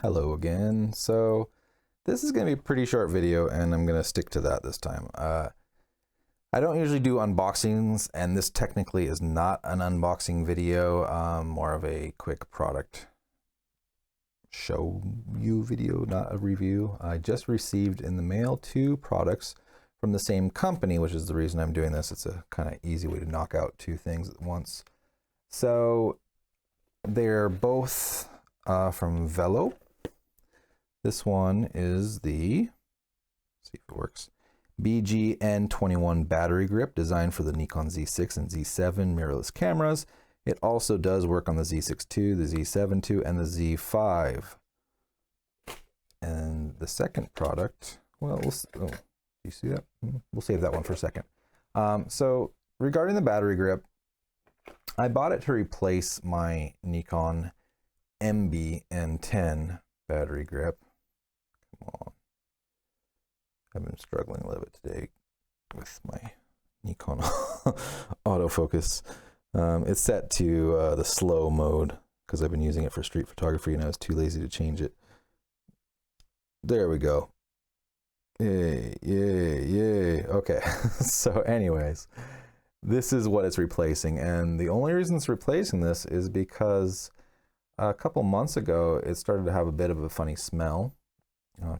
Hello again. So this is going to be a pretty short video and I'm going to stick to that this time. I don't usually do unboxings and this technically is not an unboxing video, more of a quick product show you video, not a review. I just received in the mail 2 products from the same company, which is the reason I'm doing this. It's a kind of easy way to knock out 2 things at once. So they're both from Vello. This one is the, let's see if it works, BG-N21 battery grip designed for the Nikon Z6 and Z7 mirrorless cameras. It also does work on the Z6II, the Z7II, and the Z5. And the second product, well, do you see that? We'll save that one for a second. So regarding the battery grip, I bought it to replace my Nikon MB-N10 battery grip. Come on. I've been struggling a little bit today with my Nikon autofocus. It's set to the slow mode because I've been using it for street photography and I was too lazy to change it. There we go. Yay, yay, yay. Okay, so anyways, this is what it's replacing. And the only reason it's replacing this is because a couple months ago, it started to have a bit of a funny smell,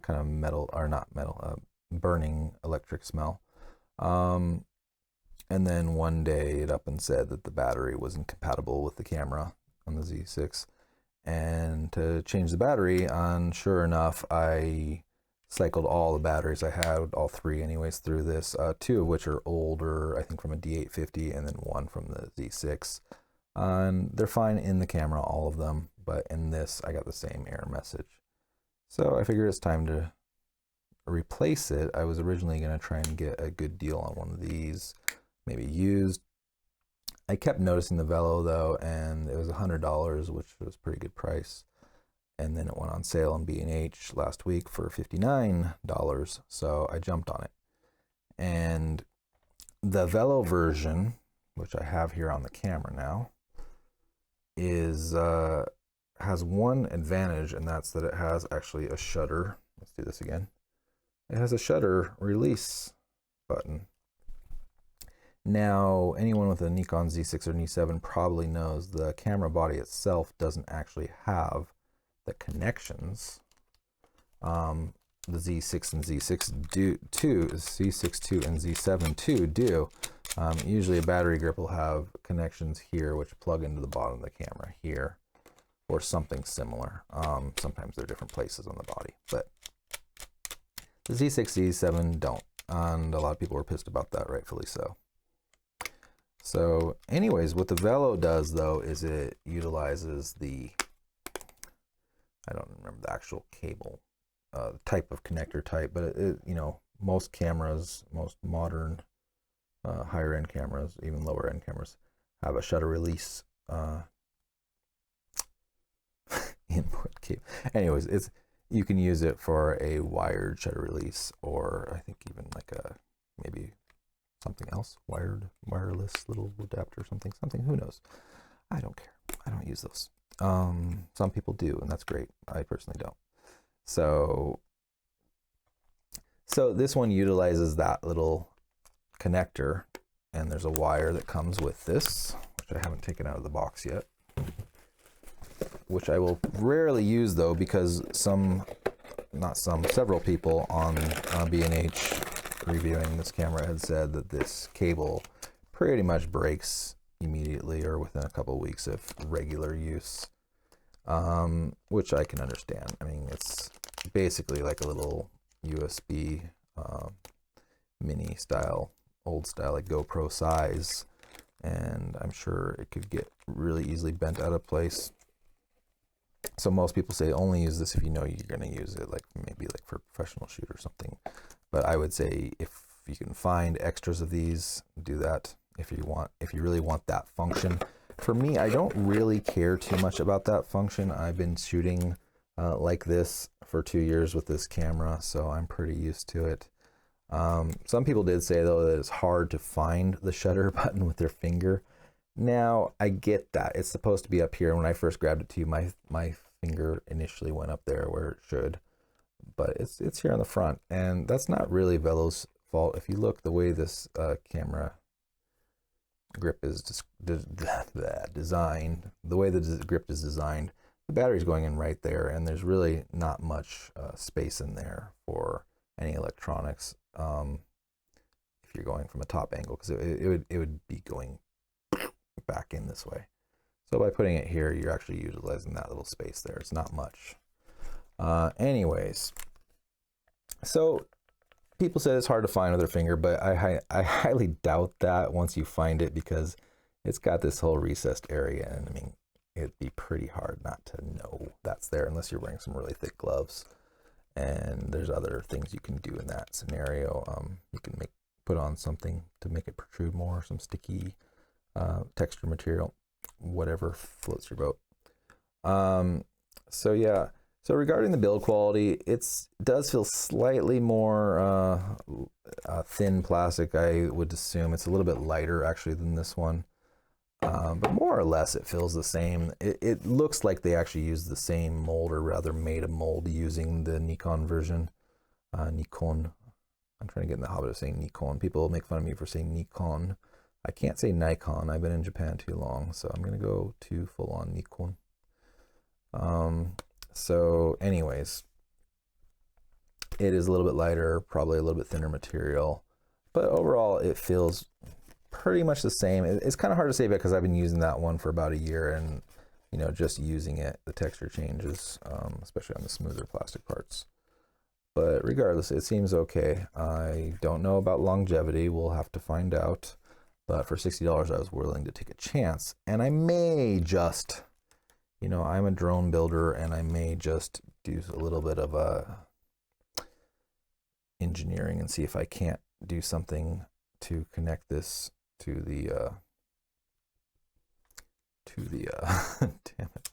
kind of metal, or not metal, burning electric smell. And then one day it up and said that the battery was incompatible with the camera on the Z6. And to change the battery, and sure enough, I cycled all the batteries I had, all 3 anyways, through this, 2 of which are older, I think from a D850, and then 1 from the Z6. And they're fine in the camera, all of them, but in this, I got the same error message. So I figured it's time to replace it. I was originally going to try and get a good deal on one of these, maybe used. I kept noticing the Vello though, and it was $100, which was a pretty good price. And then it went on sale on B&H last week for $59, so I jumped on it. And the Vello version, which I have here on the camera now, is has one advantage, and that's that it has actually a shutter. Let's do this again. It has a shutter release button. Now, anyone with a Nikon Z6 or Z7 probably knows the camera body itself doesn't actually have the connections. The Z6 and Z6II and Z7II do. Usually a battery grip will have connections here which plug into the bottom of the camera here, or something similar. Sometimes they're different places on the body, but the Z6, Z7 don't, and a lot of people were pissed about that, rightfully so. So anyways, what the Vello does though is it utilizes the, I don't remember the actual cable, type of connector type, but it, you know, most cameras, most modern higher end cameras, even lower end cameras, have a shutter release input cable. Anyways, it's, you can use it for a wired shutter release, or I think even like a, maybe something else, wireless little adapter, something, who knows? I don't care. I don't use those. Some people do, and that's great. I personally don't. So this one utilizes that little connector, and there's a wire that comes with this, which I haven't taken out of the box yet, which I will rarely use though, because several people on B&H reviewing this camera had said that this cable pretty much breaks immediately or within a couple of weeks of regular use, which I can understand. I mean, it's basically like a little USB mini style, old style, like GoPro size, and I'm sure it could get really easily bent out of place. So most people say only use this if you know you're going to use it, like maybe like for a professional shoot or something. But I would say if you can find extras of these, do that if you want, if you really want that function. For me, I don't really care too much about that function. I've been shooting like this for 2 years with this camera, so I'm pretty used to it. Some people did say though that it's hard to find the shutter button with their finger. Now I get that it's supposed to be up here. When I first grabbed it to you, my finger initially went up there where it should, but it's here on the front, and that's not really Vello's fault. If you look the way this camera grip is designed, the way the grip is designed, the battery's going in right there, and there's really not much space in there for any electronics if you're going from a top angle, because it would be going back in this way. So by putting it here, you're actually utilizing that little space there. It's not much. Anyways, so people say it's hard to find with their finger, but I highly doubt that once you find it, because it's got this whole recessed area, and I mean, it'd be pretty hard not to know that's there unless you're wearing some really thick gloves. And there's other things you can do in that scenario. You can put on something to make it protrude more, some sticky texture material, whatever floats your boat. So yeah. So regarding the build quality, it does feel slightly more thin plastic. I would assume it's a little bit lighter actually than this one, but more or less it feels the same. It looks like they actually used the same mold, or rather made a mold using the Nikon version. Nikon. I'm trying to get in the habit of saying Nikon. People make fun of me for saying Nikon. I can't say Nikon. I've been in Japan too long, so I'm going to go to full-on Nikon. So anyways, it is a little bit lighter, probably a little bit thinner material, but overall it feels pretty much the same. It's kind of hard to say because I've been using that one for about a year, and you know, just using it, the texture changes, especially on the smoother plastic parts. But regardless, it seems okay. I don't know about longevity. We'll have to find out. But for $60, I was willing to take a chance, and I may just, you know, I'm a drone builder, and I may just do a little bit of engineering and see if I can't do something to connect this to the damn it,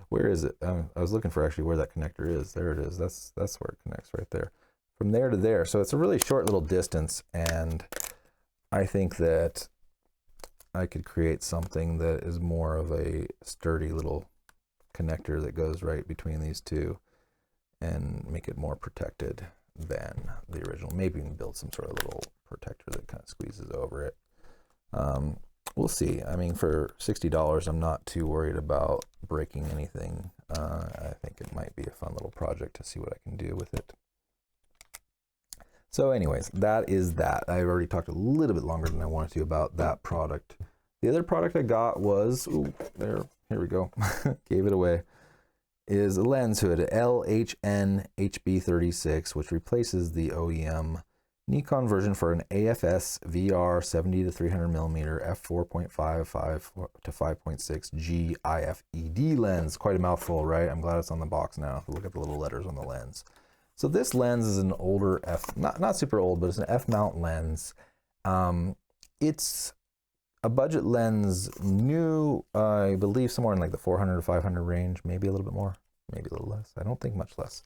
where is it? I was looking for actually where that connector is. There it is. That's where it connects, right there, from there to there. So it's a really short little distance, and I think that I could create something that is more of a sturdy little connector that goes right between these two and make it more protected than the original. Maybe even build some sort of little protector that kind of squeezes over it. We'll see. I mean, for $60, I'm not too worried about breaking anything. I think it might be a fun little project to see what I can do with it. So anyways, that is that. I've already talked a little bit longer than I wanted to about that product. The other product I got was, ooh, here we go, gave it away, is a lens hood, LHN HB36, which replaces the OEM Nikon version for an AFS VR 70 to 300 millimeter f4.55 to 5.6 G IFED lens. Quite a mouthful, right? I'm glad it's on the box now. Look at the little letters on the lens. So this lens is an older not super old, but it's an F-mount lens. It's a budget lens, new, I believe somewhere in like the 400 to 500 range, maybe a little bit more, maybe a little less. I don't think much less.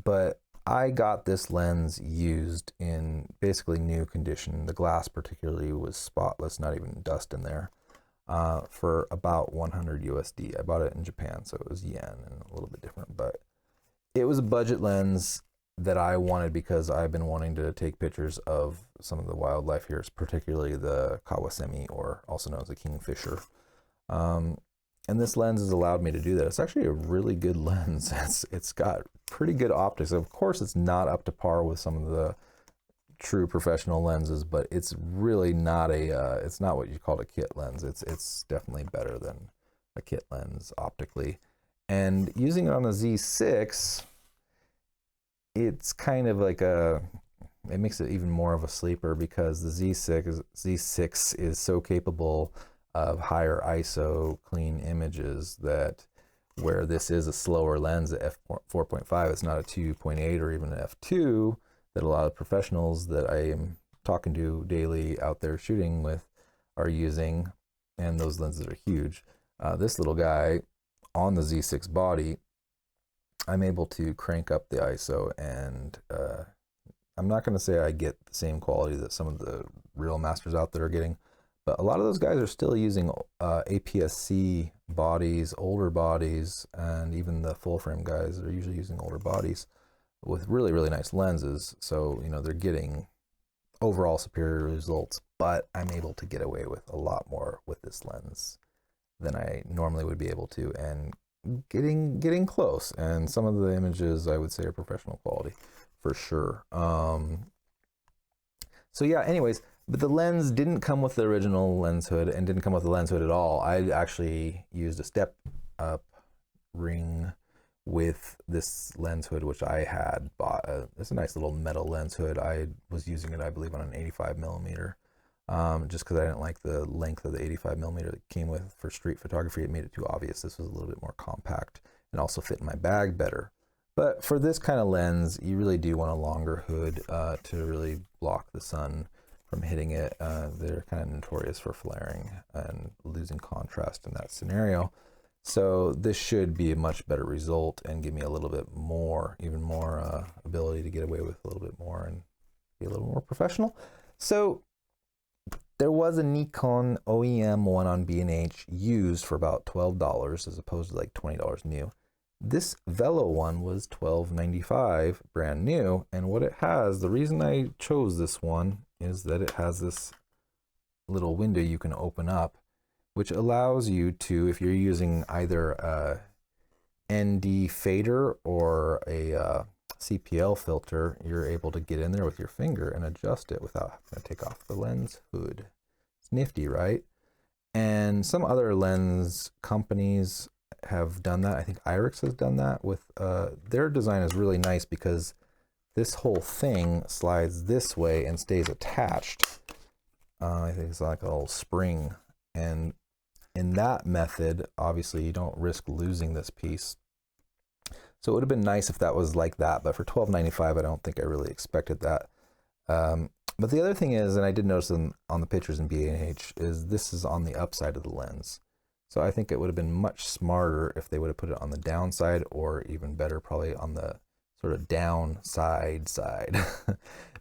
But I got this lens used in basically new condition. The glass particularly was spotless, not even dust in there, for about 100 USD. I bought it in Japan, so it was yen and a little bit different, but it was a budget lens that I wanted because I've been wanting to take pictures of some of the wildlife here, particularly the kawasemi, or also known as the kingfisher. And this lens has allowed me to do that. It's actually a really good lens. It's got pretty good optics. Of course, it's not up to par with some of the true professional lenses, but it's really not a, it's not what you call a kit lens. It's definitely better than a kit lens optically. And using it on the Z6, it's kind of like it makes it even more of a sleeper, because the Z6 is so capable of higher ISO clean images that where this is a slower lens at f4.5, it's not a 2.8 or even an f2 that a lot of professionals that I am talking to daily out there shooting with are using, and those lenses are huge. This little guy on the Z6 body, I'm able to crank up the ISO, and I'm not going to say I get the same quality that some of the real masters out there are getting, But a lot of those guys are still using APS-C bodies, older bodies, and even the full frame guys are usually using older bodies with really, really nice lenses. So, you know, they're getting overall superior results, but I'm able to get away with a lot more with this lens than I normally would be able to, and getting close. And some of the images I would say are professional quality for sure. So yeah, anyways, but the lens didn't come with the original lens hood and didn't come with the lens hood at all. I actually used a step up ring with this lens hood, which I had bought. It's a nice little metal lens hood. I was using it, I believe, on an 85 millimeter, just because I didn't like the length of the 85 millimeter that came with for street photography. It made it too obvious. This was a little bit more compact and also fit in my bag better. But for this kind of lens, you really do want a longer hood to really block the sun from hitting it. They're kind of notorious for flaring and losing contrast in that scenario. So this should be a much better result and give me a little bit more, even more ability to get away with a little bit more and be a little more professional. So there was a Nikon OEM one on B&H used for about $12 as opposed to like $20 new. This Vello one was $12.95 brand new, and what it has, the reason I chose this one is that it has this little window you can open up, which allows you to, if you're using either a ND fader or a CPL filter, you're able to get in there with your finger and adjust it without having to take off the lens hood. It's nifty, right? And some other lens companies have done that. I think Irix has done that with their design is really nice because this whole thing slides this way and stays attached. I think it's like a little spring, and in that method obviously you don't risk losing this piece. So it would have been nice if that was like that, but for $12.95 I don't think I really expected that. But the other thing is, and I did notice on the pictures in B&H, is this is on the upside of the lens. So I think it would have been much smarter if they would have put it on the downside, or even better, probably on the sort of downside side.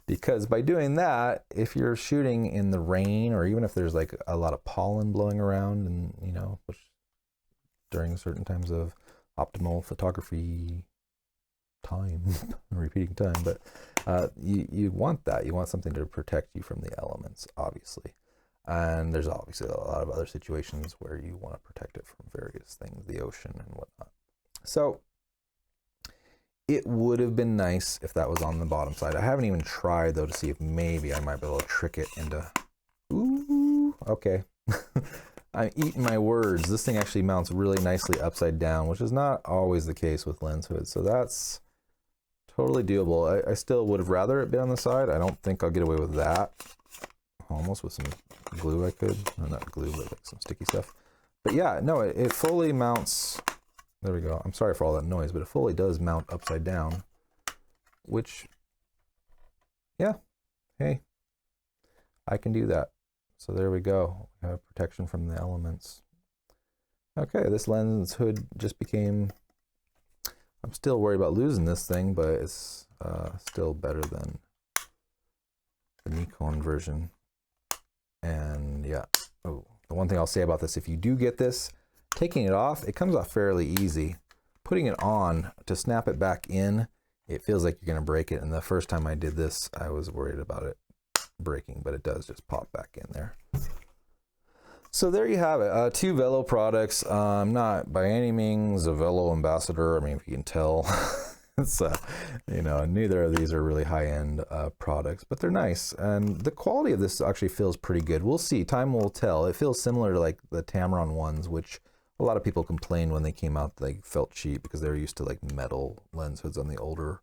Because by doing that, if you're shooting in the rain, or even if there's like a lot of pollen blowing around, and you know, which during certain times of optimal photography time, repeating time, but you want that. You want something to protect you from the elements, obviously. And there's obviously a lot of other situations where you want to protect it from various things, the ocean and whatnot. So it would have been nice if that was on the bottom side. I haven't even tried though to see if maybe I might be able to trick it into, ooh, okay. I'm eating my words. This thing actually mounts really nicely upside down, which is not always the case with lens hoods. So that's totally doable. I still would have rather it be on the side. I don't think I'll get away with that. Almost with some glue I could, or not glue, but like some sticky stuff. But yeah, no, it fully mounts. There we go. I'm sorry for all that noise, but it fully does mount upside down, which, yeah, hey, I can do that. So there we go. We have protection from the elements. Okay, this lens hood just became, I'm still worried about losing this thing, but it's still better than the Nikon version. And yeah, oh, the one thing I'll say about this, if you do get this, taking it off, it comes off fairly easy. Putting it on, to snap it back in, it feels like you're gonna break it. And the first time I did this, I was worried about it breaking, but it does just pop back in there. So there you have it, 2 Vello products. I'm not by any means a Vello ambassador. I mean, if you can tell, it's, you know, neither of these are really high-end products, but they're nice. And the quality of this actually feels pretty good. We'll see, time will tell. It feels similar to like the Tamron ones, which a lot of people complained when they came out, they felt cheap because they were used to like metal lens hoods on the older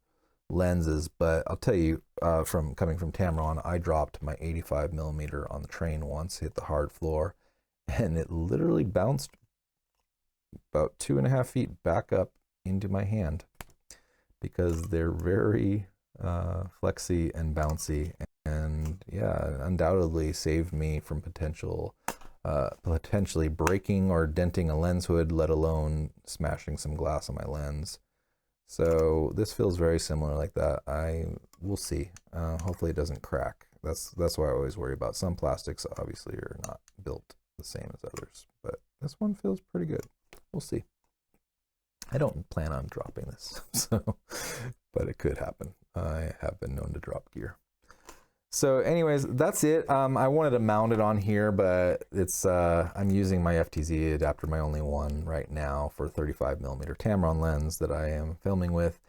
lenses. But I'll tell you, from coming from Tamron, I dropped my 85 millimeter on the train once, hit the hard floor, and it literally bounced about 2.5 feet back up into my hand, because they're very flexy and bouncy, and yeah, undoubtedly saved me from potentially breaking or denting a lens hood, let alone smashing some glass on my lens. So this feels very similar like that. I will see. Hopefully it doesn't crack, That's why I always worry about. Some plastics obviously are not built the same as others, but this one feels pretty good. We'll see. I don't plan on dropping this, so, but it could happen. I have been known to drop gear. So anyways, that's it. I wanted to mount it on here, but it's I'm using my FTZ adapter, my only one right now, for 35mm Tamron lens that I am filming with.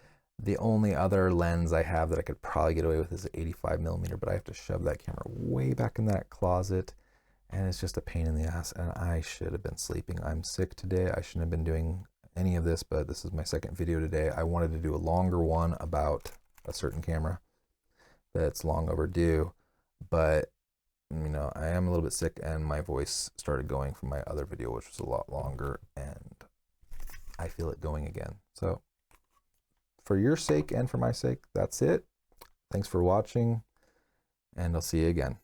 The only other lens I have that I could probably get away with is an 85mm, but I have to shove that camera way back in that closet, and it's just a pain in the ass, and I should have been sleeping. I'm sick today. I shouldn't have been doing any of this, but this is my second video today. I wanted to do a longer one about a certain camera that's long overdue, but you know, I am a little bit sick and my voice started going from my other video, which was a lot longer, and I feel it going again. So for your sake and for my sake, that's it. Thanks for watching, and I'll see you again.